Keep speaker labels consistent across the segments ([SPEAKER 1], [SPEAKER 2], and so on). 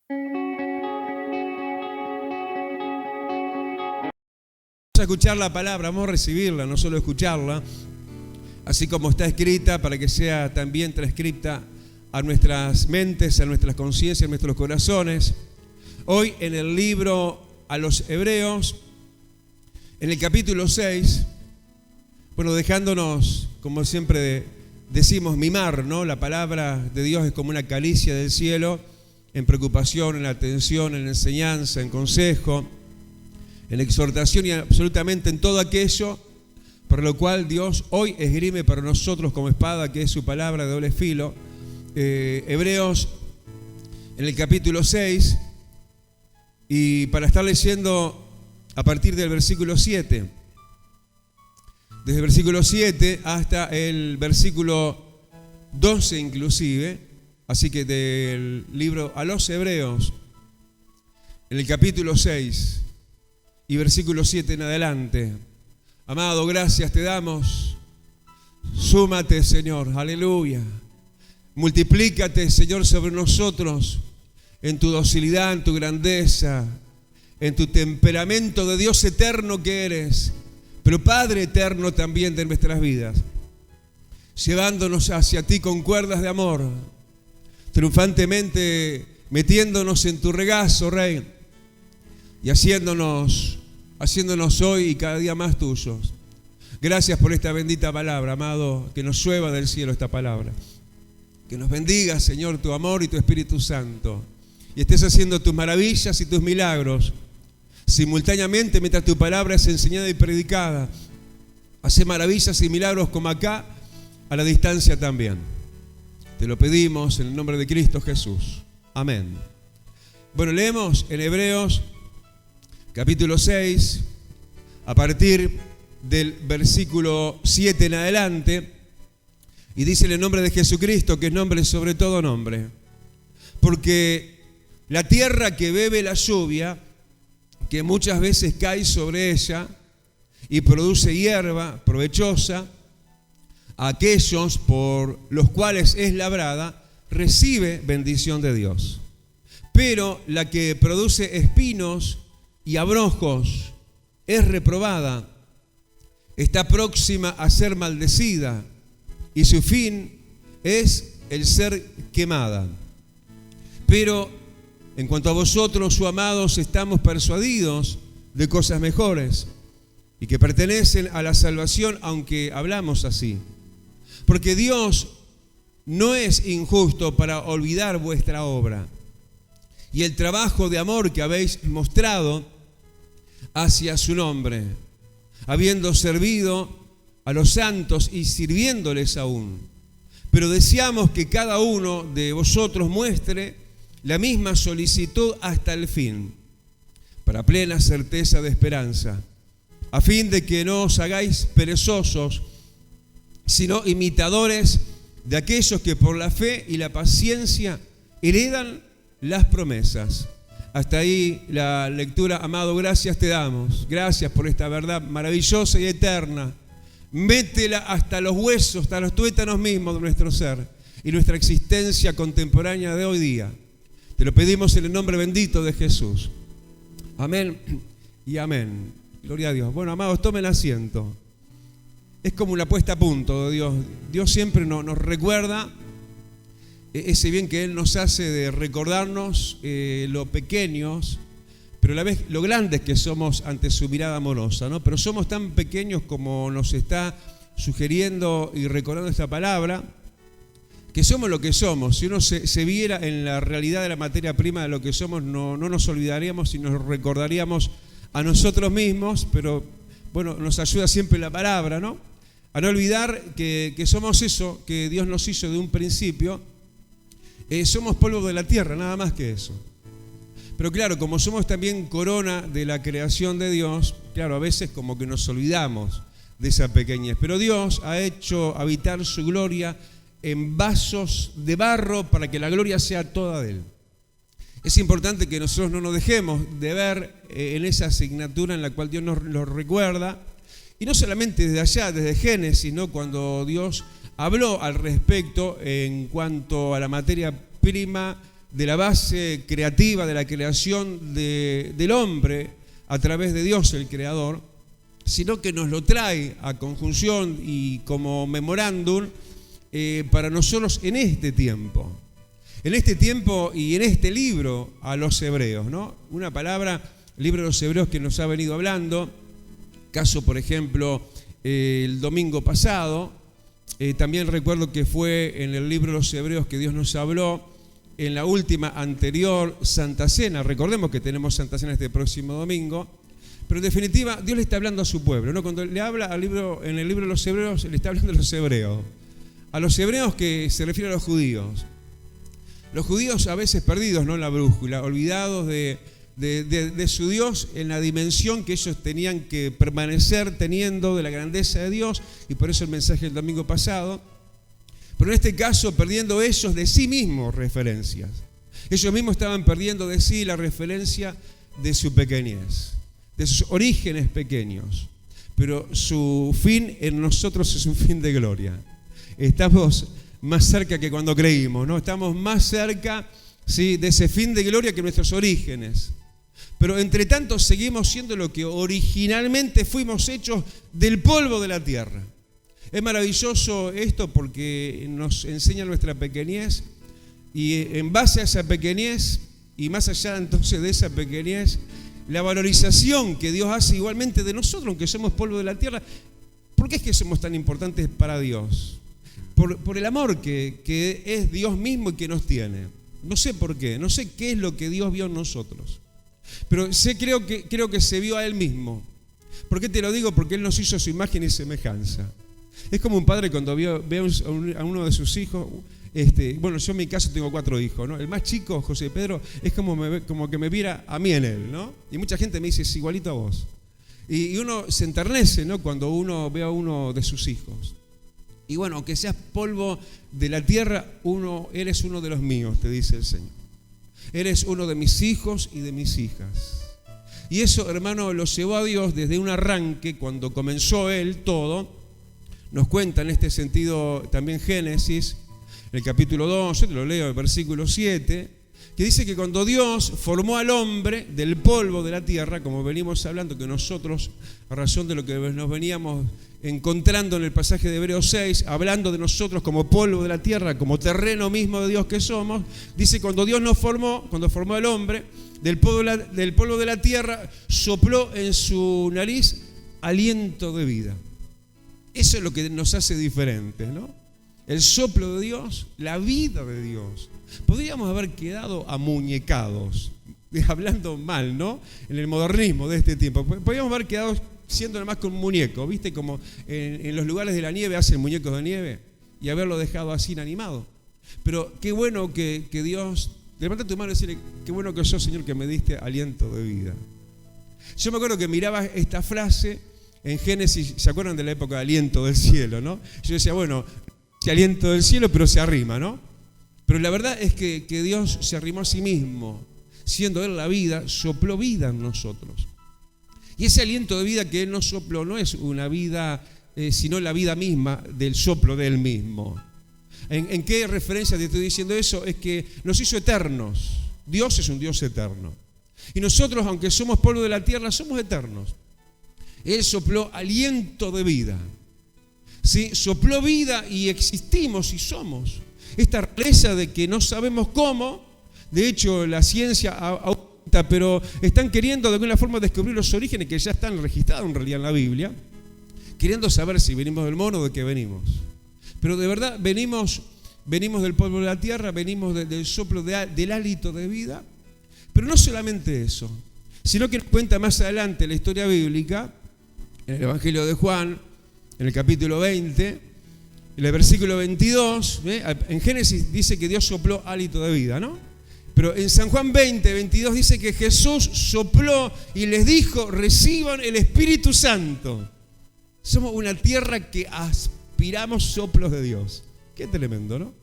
[SPEAKER 1] Vamos a escuchar la palabra, vamos a recibirla, no solo escucharla, así como está escrita, para que sea también transcripta a nuestras mentes, a nuestras conciencias, a nuestros corazones. Hoy en el libro a los Hebreos, en el capítulo 6, dejándonos, como siempre decimos, mimar, ¿no? La palabra de Dios es como una caricia del cielo, en preocupación, en atención, en enseñanza, en consejo, en exhortación y absolutamente en todo aquello por lo cual Dios hoy esgrime para nosotros como espada, que es su palabra de doble filo. Hebreos en el capítulo 6, y para estar leyendo a partir del versículo 7, desde el versículo 7 hasta el versículo 12 inclusive, así que del libro a los Hebreos, en el capítulo 6 y versículo 7 en adelante. Amado, gracias te damos. Súmate, Señor, aleluya. Multiplícate, Señor, sobre nosotros en tu docilidad, en tu grandeza, en tu temperamento de Dios eterno que eres, pero Padre eterno también de nuestras vidas, llevándonos hacia ti con cuerdas de amor, triunfantemente metiéndonos en tu regazo, Rey, y haciéndonos hoy y cada día más tuyos. Gracias por esta bendita palabra, amado, que nos llueva del cielo esta palabra. Que nos bendiga, Señor, tu amor y tu Espíritu Santo, y estés haciendo tus maravillas y tus milagros simultáneamente mientras tu palabra es enseñada y predicada. Hace maravillas y milagros como acá, a la distancia también. Te lo pedimos en el nombre de Cristo Jesús. Amén. Leemos en Hebreos capítulo 6, a partir del versículo 7 en adelante, y dice en el nombre de Jesucristo, que es nombre sobre todo nombre. Porque la tierra que bebe la lluvia, que muchas veces cae sobre ella y produce hierba provechosa, a aquellos por los cuales es labrada, recibe bendición de Dios. Pero la que produce espinos y abrojos es reprobada, está próxima a ser maldecida, y su fin es el ser quemada. Pero en cuanto a vosotros, oh amados, estamos persuadidos de cosas mejores y que pertenecen a la salvación, aunque hablamos así. Porque Dios no es injusto para olvidar vuestra obra y el trabajo de amor que habéis mostrado hacia su nombre, habiendo servido a los santos y sirviéndoles aún. Pero deseamos que cada uno de vosotros muestre la misma solicitud hasta el fin, para plena certeza de esperanza, a fin de que no os hagáis perezosos, sino imitadores de aquellos que por la fe y la paciencia heredan las promesas. Hasta ahí la lectura, amado, gracias te damos. Gracias por esta verdad maravillosa y eterna. Métela hasta los huesos, hasta los tuétanos mismos de nuestro ser y nuestra existencia contemporánea de hoy día. Te lo pedimos en el nombre bendito de Jesús. Amén y amén. Gloria a Dios. Amados, tomen asiento. Es como una puesta a punto de Dios. Dios siempre nos recuerda ese bien que Él nos hace de recordarnos lo pequeños, pero a la vez lo grandes que somos ante su mirada amorosa, ¿no? Pero somos tan pequeños como nos está sugiriendo y recordando esta palabra, que somos lo que somos. Si uno se viera en la realidad de la materia prima de lo que somos, no nos olvidaríamos y nos recordaríamos a nosotros mismos, pero nos ayuda siempre la palabra, ¿no? A no olvidar que somos eso que Dios nos hizo de un principio. Somos polvo de la tierra, nada más que eso. Pero claro, como somos también corona de la creación de Dios, claro, a veces como que nos olvidamos de esa pequeñez. Pero Dios ha hecho habitar su gloria en vasos de barro para que la gloria sea toda de Él. Es importante que nosotros no nos dejemos de ver en esa asignatura en la cual Dios nos lo recuerda, y no solamente desde allá, desde Génesis, ¿no? Cuando Dios habló al respecto en cuanto a la materia prima de la base creativa de la creación del hombre a través de Dios, el Creador, sino que nos lo trae a conjunción y como memorándum para nosotros en este tiempo. En este tiempo y en este libro a los hebreos, ¿no? Una palabra, libro de los hebreos, que nos ha venido hablando. Caso, por ejemplo, el domingo pasado, también recuerdo que fue en el libro de los hebreos que Dios nos habló en la última anterior Santa Cena. Recordemos que tenemos Santa Cena este próximo domingo, pero en definitiva Dios le está hablando a su pueblo, ¿no? Cuando le habla en el libro de los hebreos, le está hablando a los hebreos. A los hebreos, que se refiere a los judíos. Los judíos a veces perdidos, ¿no?, en la brújula, olvidados de su Dios en la dimensión que ellos tenían que permanecer teniendo de la grandeza de Dios, y por eso el mensaje del domingo pasado. Pero en este caso, perdiendo ellos de sí mismos referencias. Ellos mismos estaban perdiendo de sí la referencia de su pequeñez, de sus orígenes pequeños. Pero su fin en nosotros es un fin de gloria. Estamos más cerca que cuando creímos, ¿no? Estamos más cerca, ¿sí?, de ese fin de gloria que nuestros orígenes. Pero entre tanto seguimos siendo lo que originalmente fuimos hechos, del polvo de la tierra. Es maravilloso esto porque nos enseña nuestra pequeñez, y en base a esa pequeñez, y más allá entonces de esa pequeñez, la valorización que Dios hace igualmente de nosotros, aunque somos polvo de la tierra. ¿Por qué es que somos tan importantes para Dios? Por el amor que es Dios mismo y que nos tiene. No sé por qué, no sé qué es lo que Dios vio en nosotros, pero creo que se vio a Él mismo. ¿Por qué te lo digo? Porque Él nos hizo a su imagen y semejanza. Es como un padre cuando ve a uno de sus hijos. Bueno, yo en mi caso tengo 4 hijos, ¿no? El más chico, José Pedro, es como que me viera a mí en él, ¿no? Y mucha gente me dice, es igualito a vos. Y uno se enternece, ¿no?, cuando uno ve a uno de sus hijos. Y bueno, aunque seas polvo de la tierra, eres uno de los míos, te dice el Señor. Eres uno de mis hijos y de mis hijas. Y eso, hermano, lo llevó a Dios desde un arranque, cuando comenzó Él todo. Nos cuenta en este sentido también Génesis, en el capítulo 2, yo te lo leo, el versículo 7, que dice que cuando Dios formó al hombre del polvo de la tierra, como venimos hablando, que nosotros, a razón de lo que nos veníamos encontrando en el pasaje de Hebreos 6, hablando de nosotros como polvo de la tierra, como terreno mismo de Dios que somos, dice, cuando Dios nos formó, cuando formó al hombre del polvo de la tierra, sopló en su nariz aliento de vida. Eso es lo que nos hace diferentes, ¿no? El soplo de Dios, la vida de Dios. Podríamos haber quedado amuñecados, hablando mal, ¿no?, en el modernismo de este tiempo. Podríamos haber quedado siendo nada más que un muñeco, ¿viste? Como en los lugares de la nieve hacen muñecos de nieve, y haberlo dejado así inanimado. Pero qué bueno que Dios, levanta tu mano y decirle, qué bueno que sos, Señor, que me diste aliento de vida. Yo me acuerdo que miraba esta frase en Génesis, ¿se acuerdan de la época de aliento del cielo, no? Yo decía, bueno, se aliento del cielo, pero se arrima, ¿no? Pero la verdad es que Dios se arrimó a sí mismo, siendo Él la vida, sopló vida en nosotros. Y ese aliento de vida que Él nos sopló no es una vida, sino la vida misma del soplo de Él mismo. ¿En qué referencia te estoy diciendo eso? Es que nos hizo eternos. Dios es un Dios eterno. Y nosotros, aunque somos polvo de la tierra, somos eternos. Él sopló aliento de vida. ¿Sí? Sopló vida y existimos y somos. Esta realeza de que no sabemos cómo, de hecho la ciencia aumenta, pero están queriendo de alguna forma descubrir los orígenes que ya están registrados en realidad en la Biblia, queriendo saber si venimos del mono o de qué venimos. Pero de verdad venimos del polvo de la tierra, venimos del soplo del hálito de vida, pero no solamente eso, sino que nos cuenta más adelante la historia bíblica, en el Evangelio de Juan, en el capítulo 20, en el versículo 22, en Génesis dice que Dios sopló hálito de vida, ¿no? Pero en San Juan 20, 22 dice que Jesús sopló y les dijo, reciban el Espíritu Santo. Somos una tierra que aspiramos soplos de Dios. Qué tremendo, ¿no?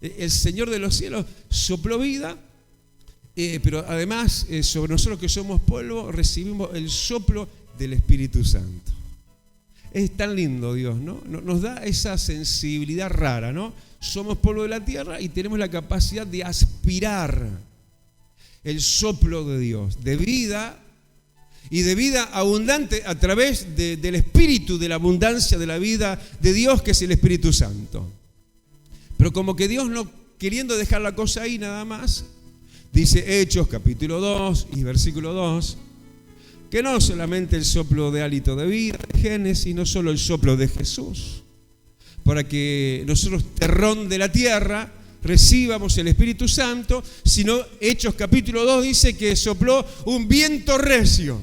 [SPEAKER 1] El Señor de los cielos sopló vida, pero además sobre nosotros que somos polvo recibimos el soplo del Espíritu Santo. Es tan lindo Dios, ¿no? Nos da esa sensibilidad rara, ¿no? Somos polvo de la tierra y tenemos la capacidad de aspirar el soplo de Dios, de vida y de vida abundante a través del Espíritu, de la abundancia de la vida de Dios, que es el Espíritu Santo. Pero como que Dios, no queriendo dejar la cosa ahí nada más, dice Hechos capítulo 2 y versículo 2, que no solamente el soplo de hálito de vida de Génesis, no solo el soplo de Jesús, para que nosotros, terrón de la tierra, recibamos el Espíritu Santo, sino Hechos capítulo 2 dice que sopló un viento recio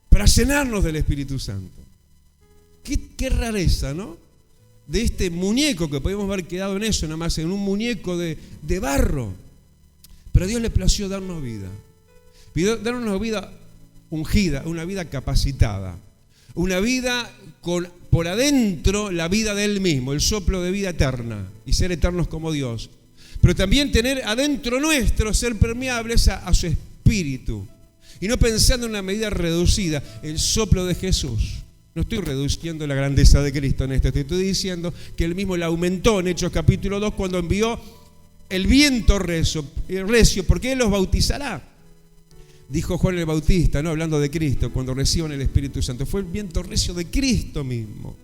[SPEAKER 1] para llenarnos del Espíritu Santo. Qué rareza, ¿no? De este muñeco, que podemos haber quedado en eso, nada más en un muñeco de barro. Pero a Dios le plació darnos vida. Darnos una vida ungida, una vida capacitada, una vida con por adentro la vida de Él mismo, el soplo de vida eterna y ser eternos como Dios. Pero también tener adentro nuestro, ser permeables a su Espíritu. Y no pensando en una medida reducida, el soplo de Jesús. No estoy reduciendo la grandeza de Cristo en esto, te estoy diciendo que Él mismo la aumentó en Hechos capítulo 2 cuando envió el viento recio, porque Él los bautizará. Dijo Juan el Bautista, ¿no? Hablando de Cristo, cuando reciban el Espíritu Santo. Fue el viento recio de Cristo mismo.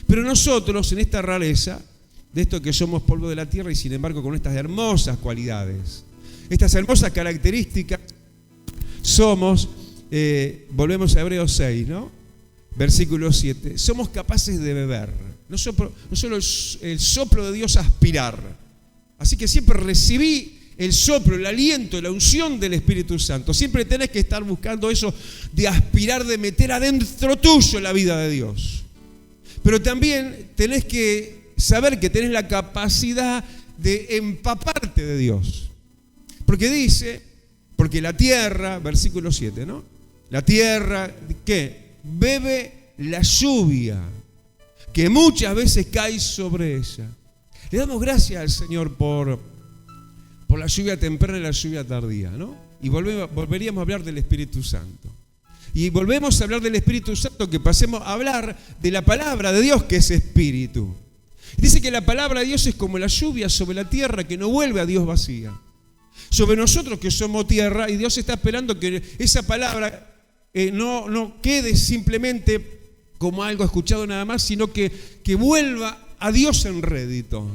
[SPEAKER 1] Pero nosotros, en esta rareza, de esto que somos polvo de la tierra y sin embargo con estas hermosas cualidades, estas hermosas características, somos, volvemos a Hebreos 6, ¿no? Versículo 7, somos capaces de beber, no solo el soplo de Dios, aspirar. Así que siempre recibí el soplo, el aliento, la unción del Espíritu Santo. Siempre tenés que estar buscando eso de aspirar, de meter adentro tuyo la vida de Dios. Pero también tenés que saber que tenés la capacidad de empaparte de Dios. Porque dice, porque la tierra, versículo 7, ¿no? La tierra, ¿qué? Bebe la lluvia que muchas veces cae sobre ella. Le damos gracias al Señor por la lluvia temprana y la lluvia tardía, ¿no? Y volveríamos a hablar del Espíritu Santo. Y volvemos a hablar del Espíritu Santo, que pasemos a hablar de la palabra de Dios, que es Espíritu. Dice que la palabra de Dios es como la lluvia sobre la tierra, que no vuelve a Dios vacía. Sobre nosotros que somos tierra, y Dios está esperando que esa palabra no quede simplemente como algo escuchado nada más, sino que vuelva a Dios en rédito.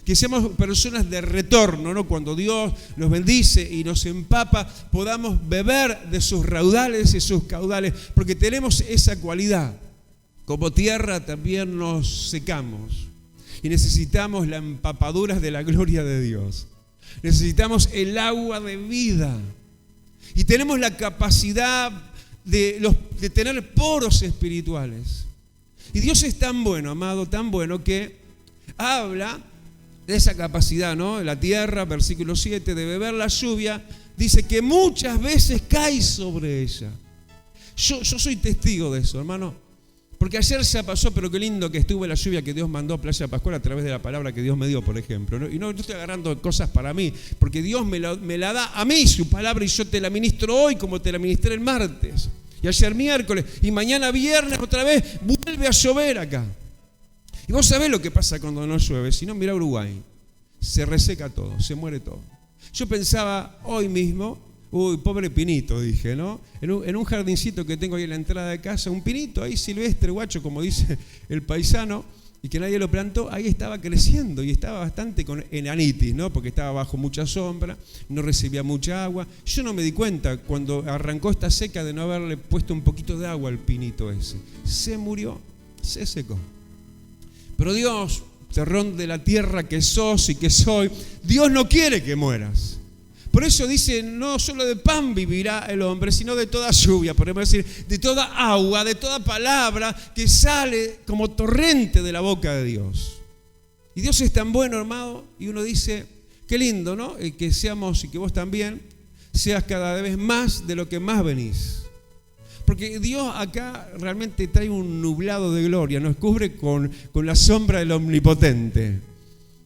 [SPEAKER 1] Que seamos personas de retorno, ¿no? Cuando Dios nos bendice y nos empapa, podamos beber de sus raudales y sus caudales, porque tenemos esa cualidad. Como tierra también nos secamos y necesitamos las empapaduras de la gloria de Dios. Necesitamos el agua de vida y tenemos la capacidad de tener poros espirituales. Y Dios es tan bueno, amado, tan bueno, que habla de esa capacidad, ¿no? La tierra, versículo 7, de beber la lluvia, dice que muchas veces cae sobre ella. Yo soy testigo de eso, hermano. Porque ayer ya pasó, pero qué lindo que estuvo la lluvia que Dios mandó a Playa Pascual a través de la palabra que Dios me dio, por ejemplo, ¿no? Y no estoy agarrando cosas para mí, porque Dios me la da a mí, su palabra, y yo te la ministro hoy como te la ministré el martes. Y ayer miércoles, y mañana viernes otra vez, vuelve a llover acá. Y vos sabés lo que pasa cuando no llueve. Si no, mirá Uruguay. Se reseca todo, se muere todo. Yo pensaba hoy mismo, uy, pobre pinito, dije, ¿no? En un jardincito que tengo ahí en la entrada de casa, un pinito ahí silvestre, guacho, como dice el paisano, y que nadie lo plantó, ahí estaba creciendo y estaba bastante con enanitis, ¿no? Porque estaba bajo mucha sombra, no recibía mucha agua. Yo no me di cuenta cuando arrancó esta seca de no haberle puesto un poquito de agua al pinito ese. Se murió, se secó. Pero Dios, terrón de la tierra que sos y que soy, Dios no quiere que mueras. Por eso dice, no solo de pan vivirá el hombre, sino de toda lluvia, podemos decir, de toda agua, de toda palabra que sale como torrente de la boca de Dios. Y Dios es tan bueno, hermano, y uno dice, qué lindo, ¿no? Que seamos, y que vos también, seas cada vez más de lo que más venís. Porque Dios acá realmente trae un nublado de gloria, nos cubre con la sombra del Omnipotente.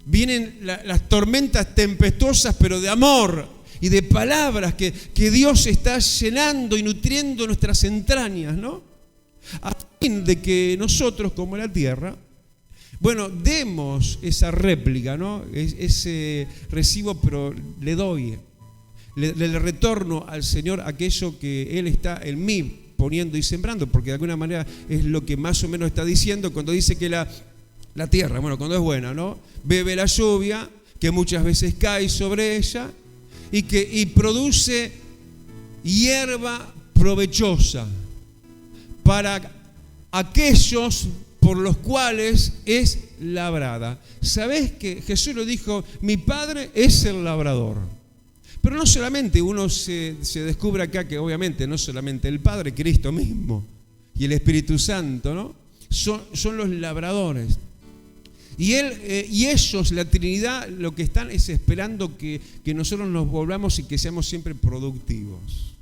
[SPEAKER 1] Vienen las tormentas tempestuosas, pero de amor y de palabras que Dios está llenando y nutriendo nuestras entrañas, ¿no? de que nosotros, como la tierra, bueno, demos esa réplica, ¿no? Ese recibo, pero le doy, le retorno al Señor aquello que Él está en mí poniendo y sembrando, porque de alguna manera es lo que más o menos está diciendo cuando dice que la tierra, bueno, cuando es buena, ¿no? Bebe la lluvia, que muchas veces cae sobre ella, y produce hierba provechosa para aquellos por los cuales es labrada. ¿Sabés que Jesús lo dijo? Mi Padre es el labrador. Pero no solamente uno se descubre acá que obviamente no solamente el Padre, Cristo mismo y el Espíritu Santo, ¿no? Son los labradores. Y ellos, la Trinidad, lo que están es esperando que nosotros nos volvamos y que seamos siempre productivos.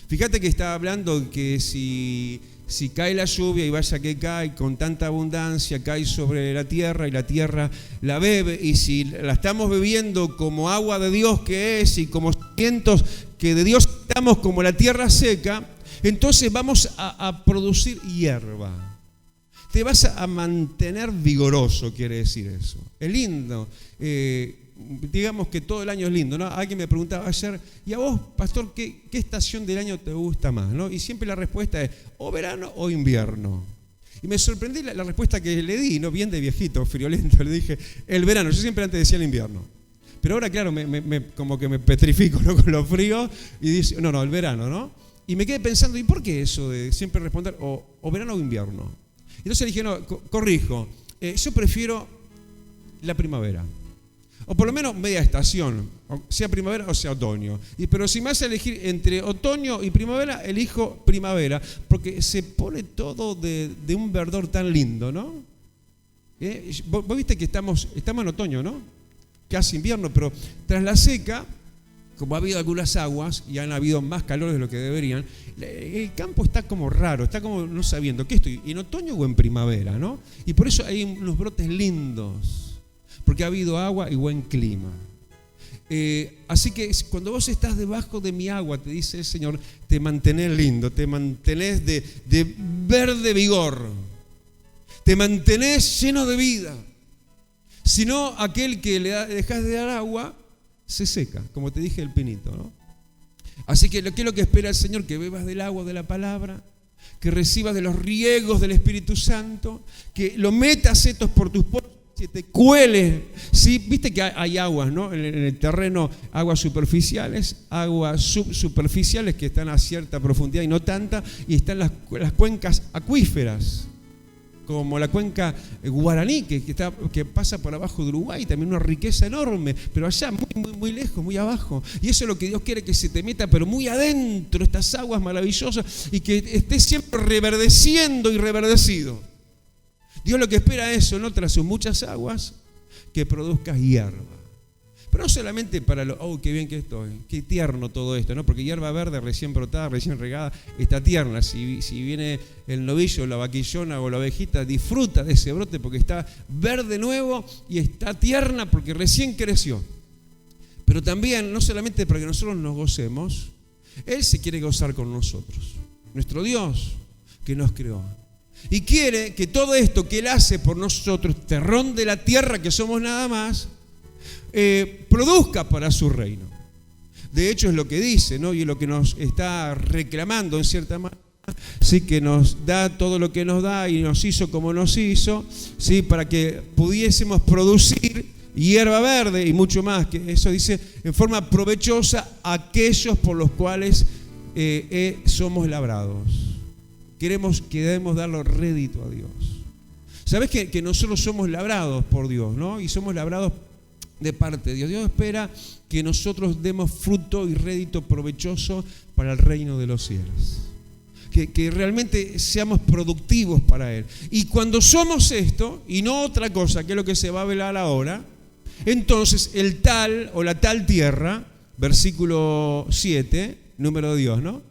[SPEAKER 1] Fíjate que está hablando que si cae la lluvia, y vaya que cae con tanta abundancia, cae sobre la tierra y la tierra la bebe, y si la estamos bebiendo como agua de Dios que es, y como vientos que de Dios estamos como la tierra seca, entonces vamos a producir hierba. Te vas a mantener vigoroso, quiere decir eso. Es lindo. Digamos que todo el año es lindo, ¿no? Alguien me preguntaba ayer, ¿y a vos, pastor, qué estación del año te gusta más, ¿no? Y siempre la respuesta es o verano o invierno. Y me sorprendí la respuesta que le di, ¿no? Bien de viejito, friolento, le dije el verano. Yo siempre antes decía el invierno. Pero ahora, claro, como que me petrifico, ¿no? Con lo frío y dice, no, el verano, ¿no? Y me quedé pensando, ¿y por qué eso de siempre responder o verano o invierno? Entonces le dije, no, corrijo, yo prefiero la primavera. O por lo menos media estación, sea primavera o sea otoño. Pero si me hace elegir entre otoño y primavera, elijo primavera, porque se pone todo de un verdor tan lindo, ¿no? Vos viste que estamos en otoño, ¿no? Casi invierno, pero tras la seca, como ha habido algunas aguas y han habido más calor de lo que deberían, el campo está como raro, está como no sabiendo, ¿qué estoy? ¿En otoño o en primavera, no? Y por eso hay unos brotes lindos. Porque ha habido agua y buen clima. Así que cuando vos estás debajo de mi agua, te dice el Señor, te mantenés lindo, te mantenés de verde vigor, te mantenés lleno de vida. Si no, aquel que le dejás de dar agua, se seca, como te dije el pinito, ¿no? Así que ¿qué es lo que espera el Señor? Que bebas del agua de la palabra, que recibas de los riegos del Espíritu Santo, que lo metas estos por tus poros, que te cuele. Sí, viste que hay aguas, ¿no? En el terreno, aguas superficiales, aguas subsuperficiales que están a cierta profundidad y no tanta, y están las cuencas acuíferas, como la cuenca guaraní, que pasa por abajo de Uruguay, también una riqueza enorme, pero allá muy lejos, muy abajo. Y eso es lo que Dios quiere, que se te meta, pero muy adentro, estas aguas maravillosas, y que estés siempre reverdeciendo y reverdecido. Dios lo que espera es eso, ¿no? Tras sus muchas aguas, que produzcas hierba. Pero no solamente para qué bien que estoy, qué tierno todo esto, ¿no? Porque hierba verde recién brotada, recién regada, está tierna. Si viene el novillo, la vaquillona o la ovejita, disfruta de ese brote porque está verde nuevo y está tierna porque recién creció. Pero también, no solamente para que nosotros nos gocemos, Él se quiere gozar con nosotros. Nuestro Dios que nos creó. Y quiere que todo esto que Él hace por nosotros, terrón de la tierra que somos nada más, produzca para su reino. De hecho es lo que dice, ¿no? Y es lo que nos está reclamando en cierta manera, sí, que nos da todo lo que nos da y nos hizo como nos hizo, sí, para que pudiésemos producir hierba verde y mucho más, que eso dice, en forma provechosa aquellos por los cuales somos labrados. Debemos darle rédito a Dios. ¿Sabés que nosotros somos labrados por Dios, ¿no? Y somos labrados de parte de Dios. Dios espera que nosotros demos fruto y rédito provechoso para el reino de los cielos. Que realmente seamos productivos para Él. Y cuando somos esto, y no otra cosa, que es lo que se va a velar ahora, entonces el tal o la tal tierra, versículo 7, número de Dios, ¿no?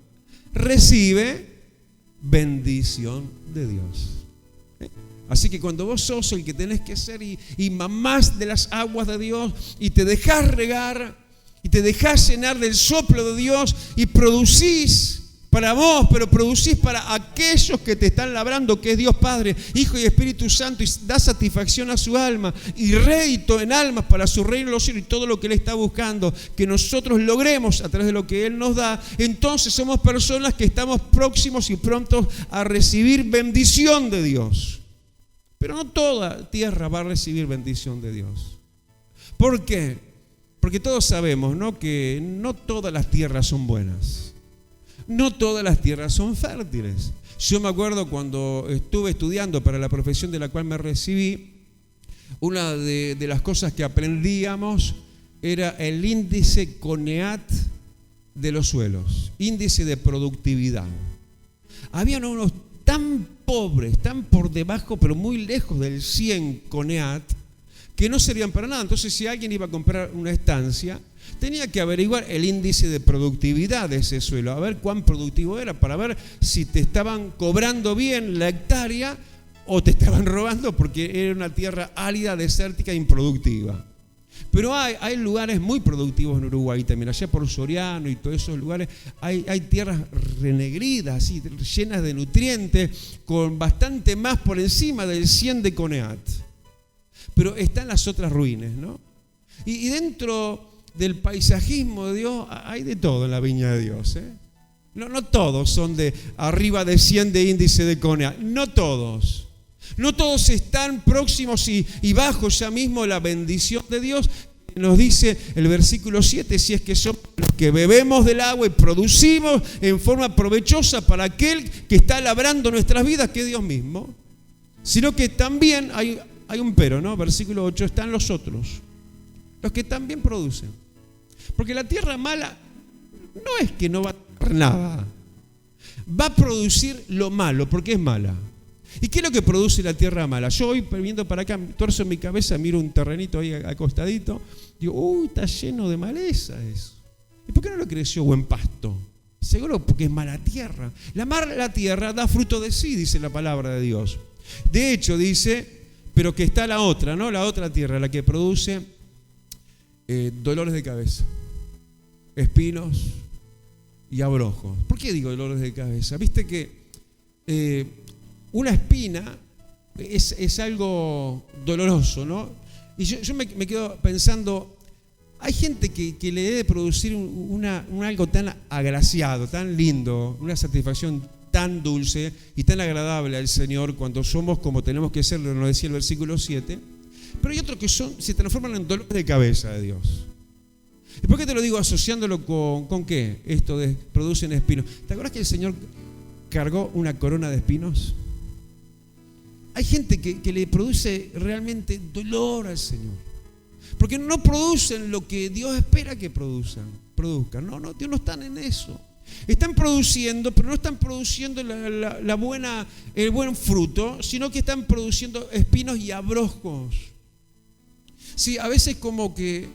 [SPEAKER 1] Recibe bendición de Dios. Así que cuando vos sos el que tenés que ser y mamás de las aguas de Dios y te dejás regar y te dejás llenar del soplo de Dios y producís para vos, pero producís para aquellos que te están labrando, que es Dios Padre, Hijo y Espíritu Santo, y da satisfacción a su alma y rédito en almas para su reino de los cielos y todo lo que Él está buscando, que nosotros logremos a través de lo que Él nos da. Entonces somos personas que estamos próximos y prontos a recibir bendición de Dios. Pero no toda tierra va a recibir bendición de Dios. ¿Por qué? Porque todos sabemos, ¿no?, que no todas las tierras son buenas. No todas las tierras son fértiles. Yo me acuerdo cuando estuve estudiando para la profesión de la cual me recibí, una de las cosas que aprendíamos era el índice CONEAT de los suelos, índice de productividad. Habían unos tan pobres, tan por debajo, pero muy lejos del 100 CONEAT, que no servían para nada. Entonces, si alguien iba a comprar una estancia, tenía que averiguar el índice de productividad de ese suelo, a ver cuán productivo era, para ver si te estaban cobrando bien la hectárea o te estaban robando porque era una tierra árida, desértica e improductiva. Pero hay lugares muy productivos en Uruguay también, allá por Soriano y todos esos lugares, hay tierras renegridas, así, llenas de nutrientes, con bastante más por encima del 100 de CONEAT. Pero están las otras ruines, ¿no? Y dentro del paisajismo de Dios hay de todo en la viña de Dios, ¿eh? No todos son de arriba de 100 de índice de CONEAT, no todos. No todos están próximos y bajo ya mismo la bendición de Dios. Nos dice el versículo 7, si es que somos los que bebemos del agua y producimos en forma provechosa para aquel que está labrando nuestras vidas, que es Dios mismo. Sino que también hay un pero, ¿no? Versículo 8, están los otros, los que también producen. Porque la tierra mala no es que no va a dar nada, va a producir lo malo, porque es mala. ¿Y qué es lo que produce la tierra mala? Yo hoy, viendo para acá, torzo mi cabeza, miro un terrenito ahí acostadito, digo, uy, está lleno de maleza eso. ¿Y por qué no lo creció buen pasto? Seguro porque es mala tierra. La mala tierra da fruto de sí, dice la palabra de Dios. De hecho, dice, pero que está la otra, ¿no? La otra tierra, la que produce dolores de cabeza, espinos y abrojos. ¿Por qué digo dolores de cabeza? Viste que una espina es algo doloroso, ¿no? Y yo me quedo pensando, hay gente que le debe producir un algo tan agraciado, tan lindo, una satisfacción tan dulce y tan agradable al Señor cuando somos como tenemos que ser, nos decía el versículo 7, pero hay otros que se transforman en dolores de cabeza de Dios. ¿Y por qué te lo digo asociándolo con qué? Esto de producen espinos. ¿Te acuerdas que el Señor cargó una corona de espinos? Hay gente que le produce realmente dolor al Señor, porque no producen lo que Dios espera que produzcan. No, Dios no está en eso. Están produciendo, pero no están produciendo el buen fruto, sino que están produciendo espinos y abrojos. Sí, a veces como que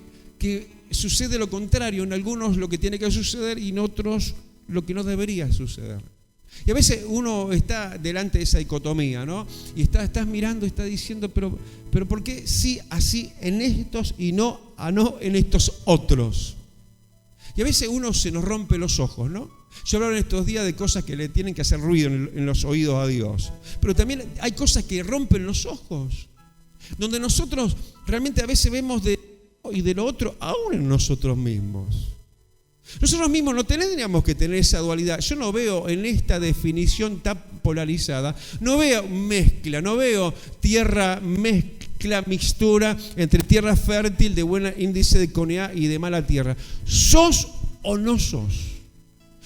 [SPEAKER 1] sucede lo contrario, en algunos lo que tiene que suceder y en otros lo que no debería suceder. Y a veces uno está delante de esa dicotomía, ¿no? Y estás mirando y está diciendo, pero ¿por qué sí así en estos y no en estos otros? Y a veces uno se nos rompe los ojos, ¿no? Yo hablo en estos días de cosas que le tienen que hacer ruido en los oídos a Dios. Pero también hay cosas que rompen los ojos, donde nosotros realmente a veces vemos de lo otro aún en nosotros mismos. Nosotros mismos no tendríamos que tener esa dualidad. Yo no veo en esta definición tan polarizada, no veo mezcla, no veo mixtura entre tierra fértil de buen índice de CONEAT y de mala tierra. ¿Sos o no sos?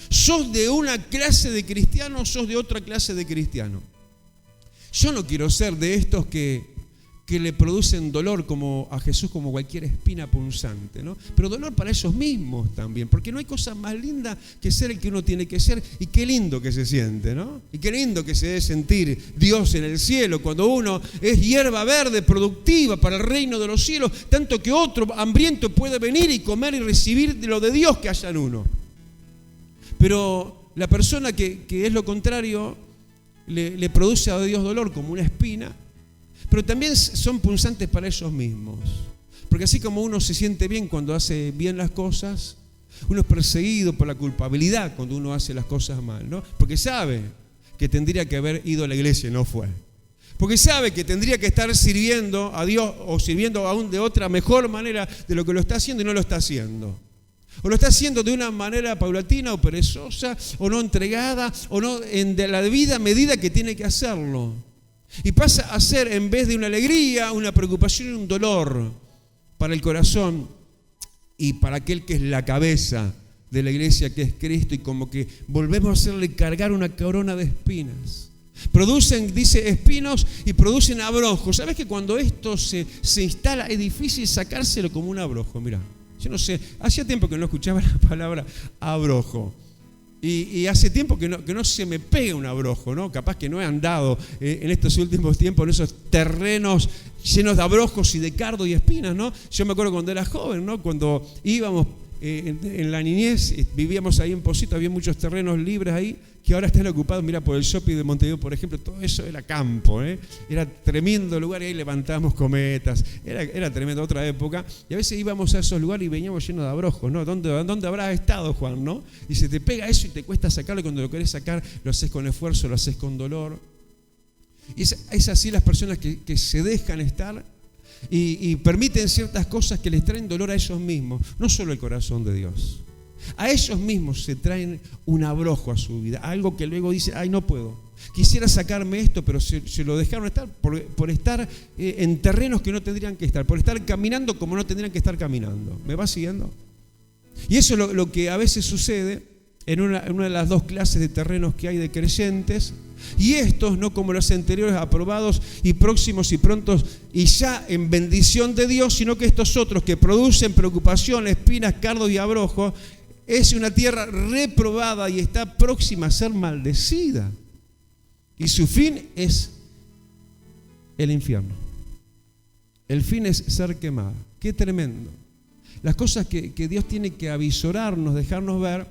[SPEAKER 1] ¿Sos de una clase de cristiano o sos de otra clase de cristiano? Yo no quiero ser de estos que le producen dolor como a Jesús, como cualquier espina punzante, ¿no? Pero dolor para ellos mismos también, porque no hay cosa más linda que ser el que uno tiene que ser, y qué lindo que se siente, ¿no? Y qué lindo que se debe sentir Dios en el cielo cuando uno es hierba verde productiva para el reino de los cielos, tanto que otro hambriento puede venir y comer y recibir de lo de Dios que haya en uno. Pero la persona que es lo contrario le produce a Dios dolor como una espina, pero también son punzantes para ellos mismos. Porque así como uno se siente bien cuando hace bien las cosas, Uno es perseguido por la culpabilidad cuando uno hace las cosas mal, ¿no? Porque sabe que tendría que haber ido a la iglesia y no fue. Porque sabe que tendría que estar sirviendo a Dios o sirviendo aún de otra mejor manera de lo que lo está haciendo y no lo está haciendo. O lo está haciendo de una manera paulatina o perezosa o no entregada o no de la debida medida que tiene que hacerlo. Y pasa a ser, en vez de una alegría, una preocupación y un dolor para el corazón y para aquel que es la cabeza de la iglesia, que es Cristo, y como que volvemos a hacerle cargar una corona de espinas. Producen, dice, espinos y producen abrojos. ¿Sabes que cuando esto se instala es difícil sacárselo como un abrojo? Mirá, yo no sé, hacía tiempo que no escuchaba la palabra abrojo. Y hace tiempo que no se me pega un abrojo, ¿no? Capaz que no he andado en estos últimos tiempos en esos terrenos llenos de abrojos y de cardo y espinas, ¿no? Yo me acuerdo cuando era joven, ¿no? Cuando íbamos en la niñez, vivíamos ahí en Pocito, había muchos terrenos libres ahí que ahora están ocupados. Mira, por el shopping de Montevideo, por ejemplo, todo eso era campo, ¿eh? Era tremendo lugar y ahí levantábamos cometas, era tremenda otra época. Y a veces íbamos a esos lugares y veníamos llenos de abrojos, ¿no? ¿Dónde habrás estado, Juan, no? Y se te pega eso y te cuesta sacarlo, y cuando lo querés sacar lo haces con esfuerzo, lo haces con dolor. Y es así las personas que se dejan estar y permiten ciertas cosas que les traen dolor a ellos mismos, no solo el corazón de Dios. A ellos mismos se traen un abrojo a su vida, algo que luego dice, ay, no puedo, quisiera sacarme esto, pero se lo dejaron estar por estar en terrenos que no tendrían que estar, por estar caminando como no tendrían que estar caminando. ¿Me va siguiendo? Y eso es lo que a veces sucede en una de las dos clases de terrenos que hay de creyentes, y estos, no como los anteriores, aprobados y próximos y prontos y ya en bendición de Dios, sino que estos otros que producen preocupación, espinas, cardos y abrojos, es una tierra reprobada y está próxima a ser maldecida. Y su fin es el infierno. El fin es ser quemada. Qué tremendo. Las cosas que Dios tiene que avisorarnos, dejarnos ver,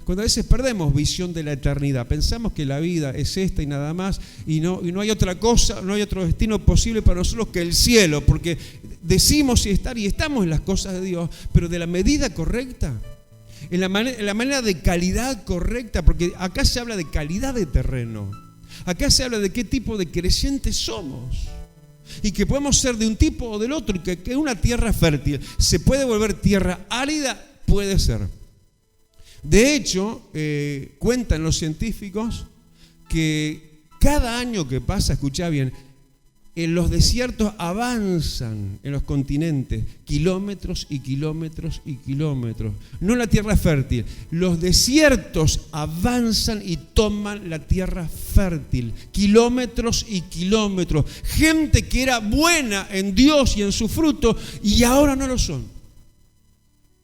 [SPEAKER 1] cuando a veces perdemos visión de la eternidad. Pensamos que la vida es esta y nada más, y no hay otra cosa, no hay otro destino posible para nosotros que el cielo, porque decimos y estamos en las cosas de Dios, pero de la medida correcta, en la manera de calidad correcta, porque acá se habla de calidad de terreno, acá se habla de qué tipo de creyentes somos, y que podemos ser de un tipo o del otro, y que una tierra fértil se puede volver tierra árida, puede ser. De hecho, cuentan los científicos que cada año que pasa, escuchá bien, en los desiertos avanzan en los continentes kilómetros y kilómetros y kilómetros. No la tierra fértil, los desiertos avanzan y toman la tierra fértil, kilómetros y kilómetros. Gente que era buena en Dios y en su fruto y ahora no lo son.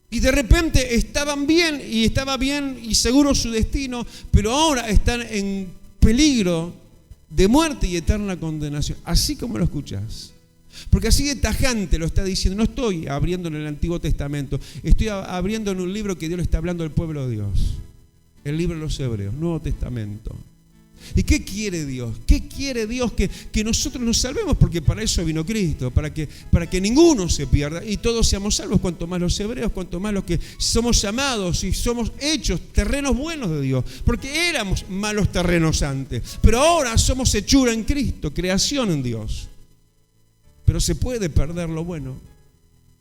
[SPEAKER 1] Y de repente estaban bien y estaba bien y seguro su destino, pero ahora están en peligro de muerte y eterna condenación. Así como lo escuchás. Porque así de tajante lo está diciendo. No estoy abriendo en el Antiguo Testamento, estoy abriendo en un libro que Dios le está hablando al pueblo de Dios. El libro de los Hebreos, Nuevo Testamento. ¿Y qué quiere Dios? ¿Qué quiere Dios? Que nosotros nos salvemos, porque para eso vino Cristo, para que ninguno se pierda y todos seamos salvos, cuanto más los hebreos, cuanto más los que somos llamados y somos hechos terrenos buenos de Dios, porque éramos malos terrenos antes, pero ahora somos hechura en Cristo, creación en Dios. Pero se puede perder lo bueno,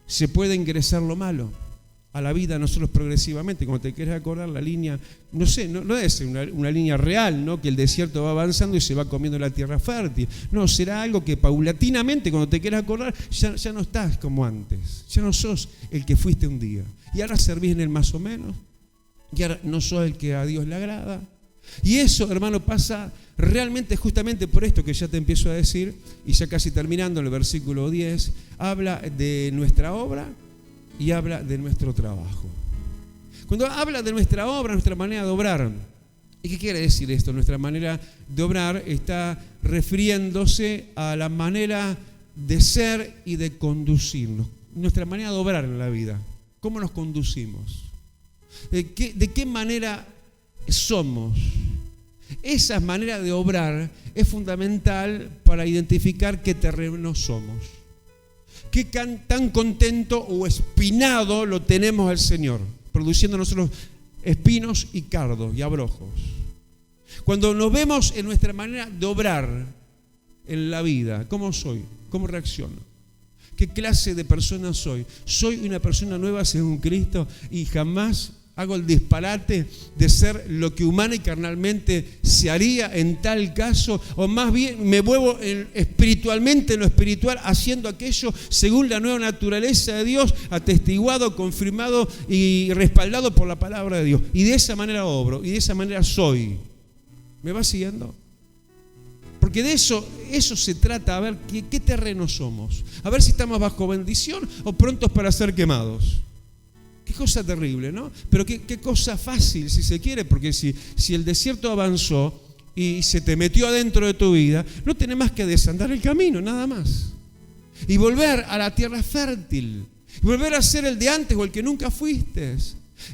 [SPEAKER 1] se puede ingresar lo malo a la vida nosotros progresivamente. Como te quieres acordar, la línea, no sé, no es una línea real, ¿no? Que el desierto va avanzando y se va comiendo la tierra fértil. No, será algo que paulatinamente, cuando te quieras acordar, ya no estás como antes. Ya no sos el que fuiste un día. Y ahora servís en el más o menos. Y ahora no sos el que a Dios le agrada. Y eso, hermano, pasa realmente justamente por esto que ya te empiezo a decir, y ya casi terminando, en el versículo 10, habla de nuestra obra y habla de nuestro trabajo. Cuando habla de nuestra obra, nuestra manera de obrar, ¿y qué quiere decir esto? Nuestra manera de obrar está refiriéndose a la manera de ser y de conducirnos. Nuestra manera de obrar en la vida. ¿Cómo nos conducimos? ¿De qué manera somos? Esa manera de obrar es fundamental para identificar qué terreno somos. Qué tan contento o espinado lo tenemos al Señor. produciendo en nosotros espinos y cardos y abrojos. Cuando nos vemos en nuestra manera de obrar en la vida, ¿cómo soy? ¿Cómo reacciono? ¿Qué clase de persona soy? ¿Soy una persona nueva según Cristo y jamás hago el disparate de ser lo que humana y carnalmente se haría en tal caso? ¿O más bien me muevo espiritualmente en lo espiritual, haciendo aquello según la nueva naturaleza de Dios, atestiguado, confirmado y respaldado por la palabra de Dios? Y de esa manera obro, y de esa manera soy. ¿Me va siguiendo? Porque de eso se trata, a ver qué terreno somos, a ver si estamos bajo bendición o prontos para ser quemados. Qué cosa terrible, ¿no? Pero qué cosa fácil, si se quiere, porque si el desierto avanzó y se te metió adentro de tu vida, no tenés más que desandar el camino, nada más. Y volver a la tierra fértil, y volver a ser el de antes o el que nunca fuiste.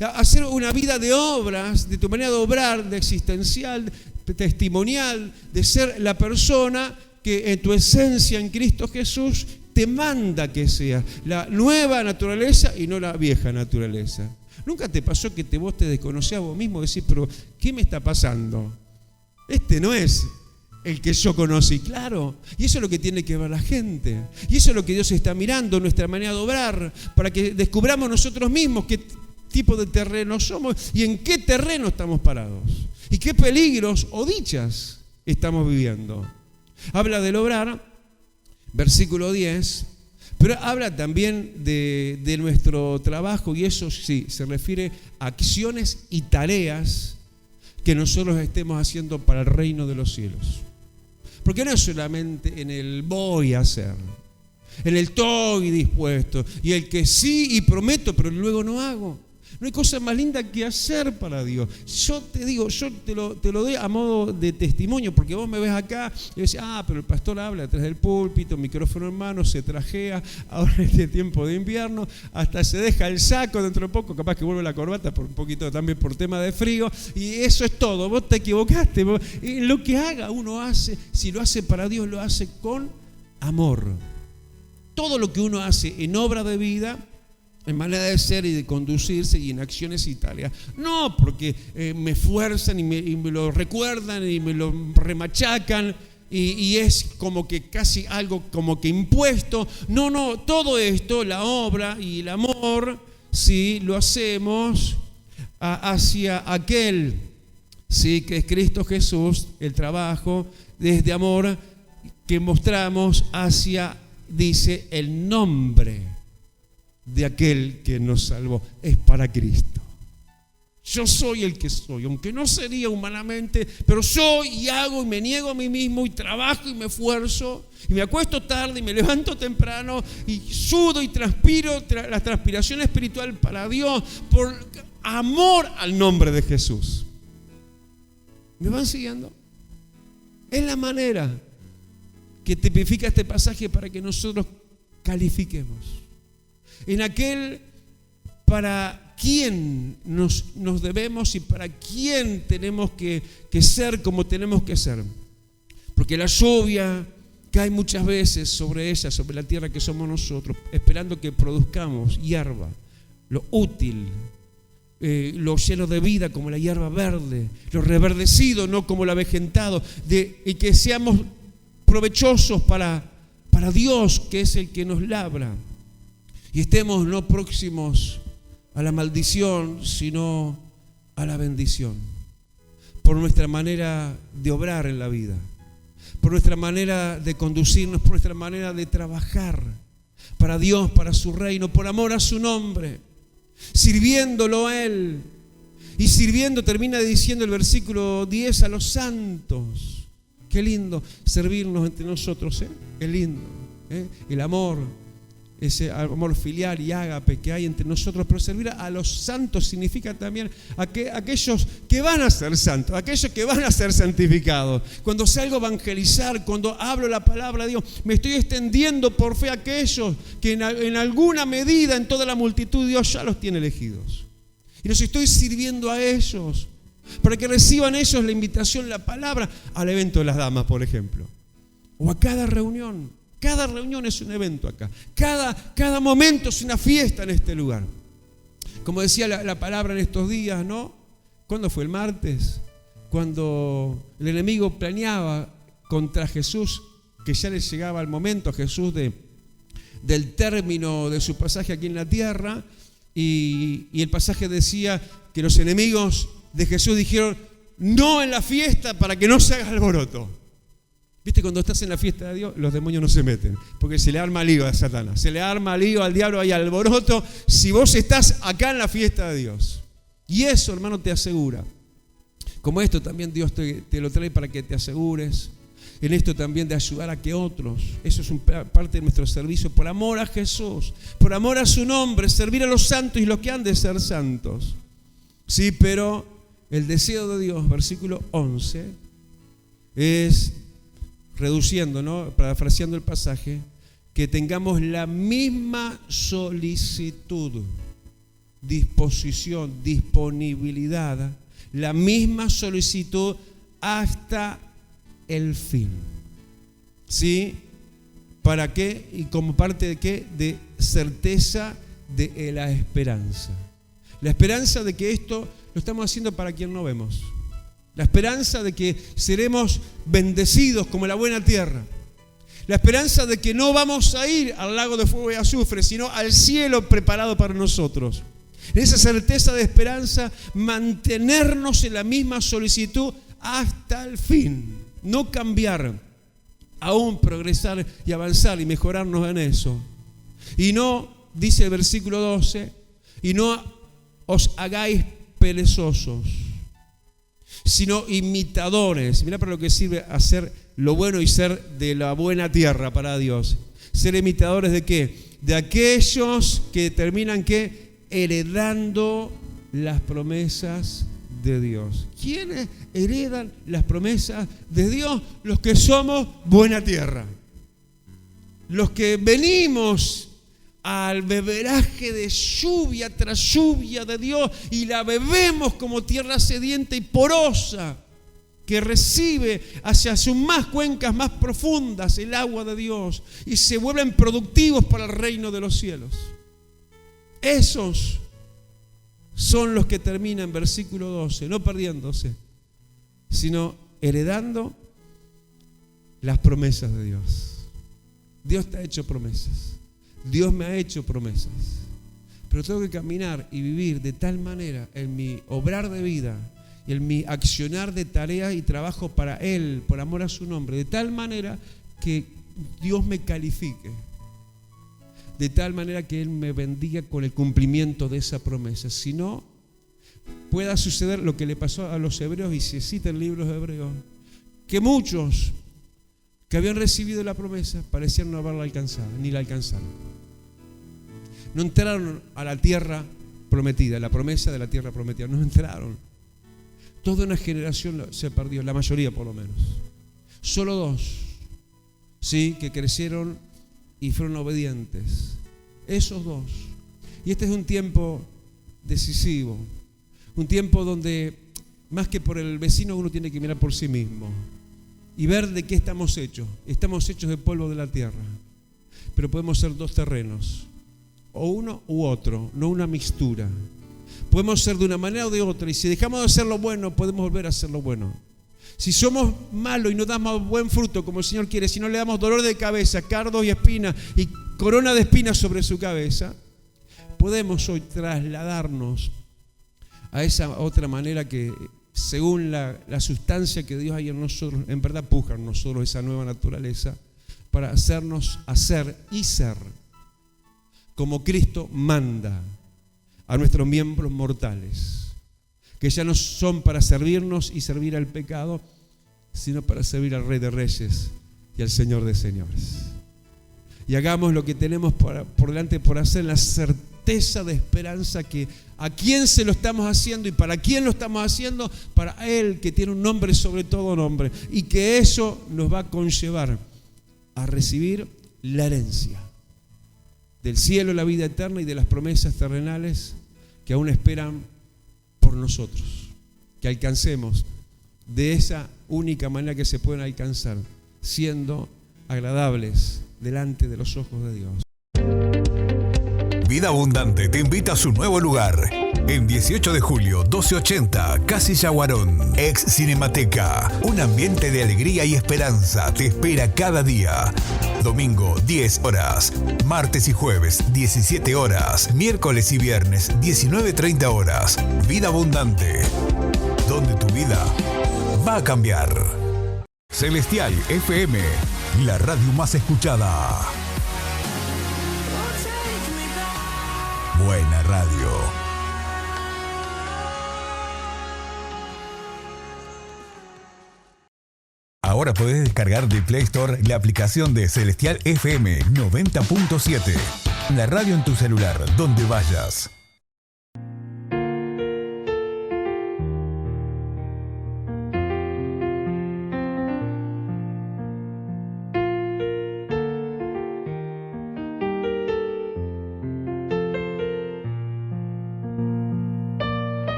[SPEAKER 1] Hacer una vida de obras, de tu manera de obrar, de existencial, testimonial, de ser la persona que en tu esencia en Cristo Jesús te manda que seas, la nueva naturaleza y no la vieja naturaleza. ¿Nunca te pasó que vos te desconocías a vos mismo y decís, pero ¿qué me está pasando? Este no es el que yo conocí, claro. Y eso es lo que tiene que ver la gente. Y eso es lo que Dios está mirando, nuestra manera de obrar, para que descubramos nosotros mismos qué tipo de terreno somos y en qué terreno estamos parados. Y qué peligros o dichas estamos viviendo. Habla del obrar, versículo 10, pero habla también de nuestro trabajo, y eso sí, se refiere a acciones y tareas que nosotros estemos haciendo para el reino de los cielos. Porque no es solamente en el voy a hacer, en el estoy dispuesto, y el que sí y prometo, pero luego no hago. No hay cosa más linda que hacer para Dios. Yo te digo, yo te lo doy a modo de testimonio, porque vos me ves acá y decís, pero el pastor habla detrás del púlpito, micrófono en mano, se trajea, ahora en este tiempo de invierno, hasta se deja el saco dentro de poco, capaz que vuelve la corbata por un poquito también por tema de frío, y eso es todo. Vos te equivocaste. Lo que haga uno hace, si lo hace para Dios, lo hace con amor. Todo lo que uno hace en obra de vida, en manera de ser y de conducirse y en acciones y tareas. No porque me fuerzan y me lo recuerdan y me lo remachacan y es como que casi algo como que impuesto. No, todo esto, la obra y el amor, sí, lo hacemos hacia aquel, sí, que es Cristo Jesús, el trabajo desde amor que mostramos hacia, dice, el nombre de aquel que nos salvó. Es para Cristo. Yo soy el que soy, aunque no sería humanamente, pero soy y hago y me niego a mí mismo y trabajo y me esfuerzo y me acuesto tarde y me levanto temprano y sudo y transpiro la transpiración espiritual para Dios por amor al nombre de Jesús. ¿Me van siguiendo? Es la manera que tipifica este pasaje para que nosotros califiquemos en aquel para quién nos debemos y para quién tenemos que ser como tenemos que ser. Porque la lluvia cae muchas veces sobre ella, sobre la tierra que somos nosotros, esperando que produzcamos hierba, lo útil, lo lleno de vida como la hierba verde, lo reverdecido, no como lo avejentado, y que seamos provechosos para Dios, que es el que nos labra. Y estemos no próximos a la maldición, sino a la bendición. Por nuestra manera de obrar en la vida, por nuestra manera de conducirnos, por nuestra manera de trabajar para Dios, para su reino, por amor a su nombre, sirviéndolo a Él. Y sirviendo, termina diciendo el versículo 10, a los santos. Qué lindo servirnos entre nosotros, ¿eh? Qué lindo, ¿eh? El amor, ese amor filial y ágape que hay entre nosotros, pero servir a los santos significa también aquellos que van a ser santos, aquellos que van a ser santificados. Cuando salgo a evangelizar, cuando hablo la palabra de Dios, me estoy extendiendo por fe a aquellos que en alguna medida en toda la multitud Dios ya los tiene elegidos. Y los estoy sirviendo a ellos, para que reciban ellos la invitación, la palabra, al evento de las damas, por ejemplo, o a cada reunión. Cada reunión es un evento acá. Cada momento es una fiesta en este lugar. Como decía la palabra en estos días, ¿no? ¿Cuándo fue? El martes, cuando el enemigo planeaba contra Jesús, que ya le llegaba el momento a Jesús del término de su pasaje aquí en la tierra, y el pasaje decía que los enemigos de Jesús dijeron: no en la fiesta, para que no se haga alboroto. ¿Viste? Cuando estás en la fiesta de Dios, los demonios no se meten, porque se le arma lío a Satanás, se le arma lío al diablo, hay alboroto si vos estás acá en la fiesta de Dios. Y eso, hermano, te asegura. Como esto también Dios te lo trae para que te asegures. En esto también de ayudar a que otros, eso es parte de nuestro servicio, por amor a Jesús, por amor a su nombre, servir a los santos y los que han de ser santos. Sí, pero el deseo de Dios, versículo 11, es, reduciendo, ¿no?, parafraseando el pasaje, que tengamos la misma solicitud, disposición, disponibilidad, la misma solicitud hasta el fin. ¿Sí? ¿Para qué? Y como parte de qué? De certeza de la esperanza. La esperanza de que esto lo estamos haciendo para quien no vemos. La esperanza de que seremos bendecidos como la buena tierra. La esperanza de que no vamos a ir al lago de fuego y azufre, sino al cielo preparado para nosotros. En esa certeza de esperanza, mantenernos en la misma solicitud hasta el fin. No cambiar, aún progresar y avanzar y mejorarnos en eso. Y no, dice el versículo 12, y no os hagáis perezosos, sino imitadores. Mirá para lo que sirve hacer lo bueno y ser de la buena tierra para Dios. Ser imitadores ¿de qué? De aquellos que terminan ¿qué? Heredando las promesas de Dios. ¿Quiénes heredan las promesas de Dios? Los que somos buena tierra. Los que venimos al beberaje de lluvia tras lluvia de Dios y la bebemos como tierra sedienta y porosa que recibe hacia sus más cuencas más profundas el agua de Dios y se vuelven productivos para el reino de los cielos. Esos son los que terminan, versículo 12, no perdiéndose, sino heredando las promesas de Dios. Dios te ha hecho promesas. Dios me ha hecho promesas. Pero tengo que caminar y vivir de tal manera en mi obrar de vida y en mi accionar de tareas y trabajo para Él, por amor a su nombre, de tal manera que Dios me califique. De tal manera que Él me bendiga con el cumplimiento de esa promesa. Si no, pueda suceder lo que le pasó a los hebreos, y se cita en libros de Hebreos, que muchos que habían recibido la promesa parecían no haberla alcanzado, ni la alcanzaron. No entraron a la tierra prometida, la promesa de la tierra prometida, no entraron. Toda una generación se perdió, la mayoría por lo menos. Solo 2, sí, que crecieron y fueron obedientes. Esos 2. Y este es un tiempo decisivo, un tiempo donde más que por el vecino uno tiene que mirar por sí mismo y ver de qué estamos hechos. Estamos hechos de polvo de la tierra, pero podemos ser 2 terrenos, o uno u otro, no una mixtura. Podemos ser de una manera o de otra, y si dejamos de hacer lo bueno, podemos volver a hacer lo bueno. Si somos malos y no damos buen fruto como el Señor quiere, si no le damos dolor de cabeza, cardos y espinas y corona de espinas sobre su cabeza, podemos hoy trasladarnos a esa otra manera que, según la sustancia que Dios hay en nosotros, en verdad puja en nosotros esa nueva naturaleza para hacernos hacer y ser como Cristo manda a nuestros miembros mortales, que ya no son para servirnos y servir al pecado, sino para servir al Rey de Reyes y al Señor de Señores. Y hagamos lo que tenemos por delante por hacer, la certeza de esperanza que a quién se lo estamos haciendo y para quién lo estamos haciendo, para Él que tiene un nombre sobre todo nombre, y que eso nos va a conllevar a recibir la herencia del cielo, la vida eterna y de las promesas terrenales que aún esperan por nosotros, que alcancemos de esa única manera que se pueden alcanzar, siendo agradables delante de los ojos de Dios.
[SPEAKER 2] Vida Abundante te invita a su nuevo lugar. En 18 de julio, 1280, Casilla Guarón, ex Cinemateca. Un ambiente de alegría y esperanza te espera cada día. Domingo, 10 horas. Martes y jueves, 17 horas. Miércoles y viernes, 19:30 horas. Vida Abundante, donde tu vida va a cambiar. Celestial FM, la radio más escuchada. Buena radio. Ahora podés descargar de Play Store la aplicación de Celestial FM 90.7. La radio en tu celular, donde vayas.